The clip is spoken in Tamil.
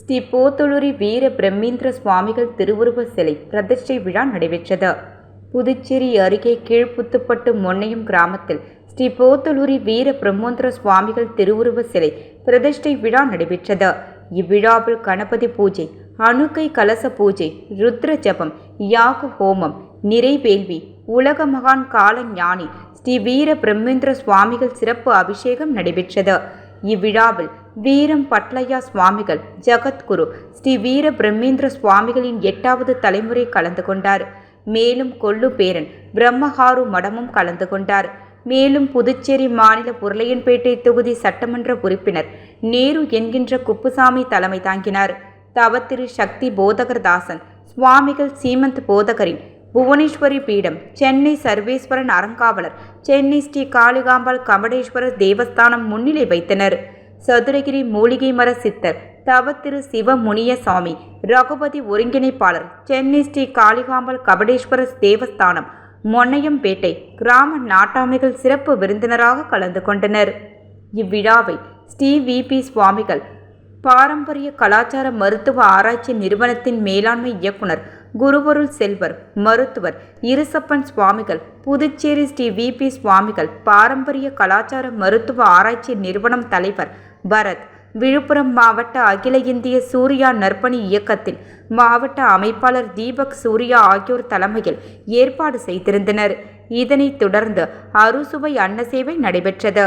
ஸ்ரீ போத்தலூரி வீர பிரம்மேந்திர சுவாமிகள் திருவுருவ சிலை பிரதிஷ்டை விழா நடைபெற்றது. புதுச்சேரி அருகே கீழ்புத்துப்பட்டு மொன்னையம் கிராமத்தில் ஸ்ரீ போத்தலூரி வீர பிரம்மேந்திர சுவாமிகள் திருவுருவ சிலை பிரதிஷ்டை விழா நடைபெற்றது. இவ்விழாவில் கணபதி பூஜை, அணுக்கை கலச பூஜை, ருத்ர ஜபம், யாக ஹோமம், நிறைவேள்வி, உலக மகான் கால ஞானி ஸ்ரீ வீர பிரம்மேந்திர சுவாமிகள் சிறப்பு அபிஷேகம் நடைபெற்றது. இவ்விழாவில் வீரம் பட்லையா சுவாமிகள், ஜகத்குரு ஸ்ரீ வீர பிரம்மேந்திர சுவாமிகளின் 8வது தலைமுறை கலந்து கொண்டார். மேலும் கொல்லு பேரன் பிரம்மஹாரு மடமும் கலந்து கொண்டார். மேலும் புதுச்சேரி மாநில உருளையன்பேட்டை தொகுதி சட்டமன்ற உறுப்பினர் நேரு என்கின்ற குப்புசாமி தலைமை தாங்கினார். தவத்திரு சக்தி போதகர் தாசன் சுவாமிகள் சீமந்த் போதகரின் புவனேஸ்வரி பீடம், சென்னை சர்வேஸ்வரன் அறங்காவலர், சென்னை ஸ்ரீ காளிகாம்பாள் கமடேஸ்வரர் தேவஸ்தானம் முன்னிலை வைத்தனர். சதுரகிரி மூலிகை மர சித்தர் தவத்திரு சிவமுனியசாமி ரகுபதி ஒருங்கிணைப்பாளர், சென்னை ஸ்ரீ காளிகாம்பாள் கபடேஸ்வரர் தேவஸ்தானம் மொன்னையம்பேட்டை கிராம நாட்டாமைகள் சிறப்பு விருந்தினராக கலந்து கொண்டனர். இவ்விழாவை ஸ்ரீ வி.பி. சுவாமிகள் பாரம்பரிய கலாச்சார மருத்துவ ஆராய்ச்சி நிறுவனத்தின் மேலாண்மை இயக்குனர் குருவருள் செல்வர் மருத்துவர் இருசப்பன் சுவாமிகள், புதுச்சேரி ஸ்ரீ வி.பி. சுவாமிகள் பாரம்பரிய கலாச்சார மருத்துவ ஆராய்ச்சி நிறுவனம் தலைவர் பரத், விழுப்புரம் மாவட்ட அகில இந்திய சூர்யா நற்பணி இயக்கத்தின் மாவட்ட அமைப்பாளர் தீபக் சூர்யா ஆகியோர் தலைமையில் ஏற்பாடு செய்திருந்தனர். இதனைத் தொடர்ந்து அறுசுவை அன்னசேவை நடைபெற்றது.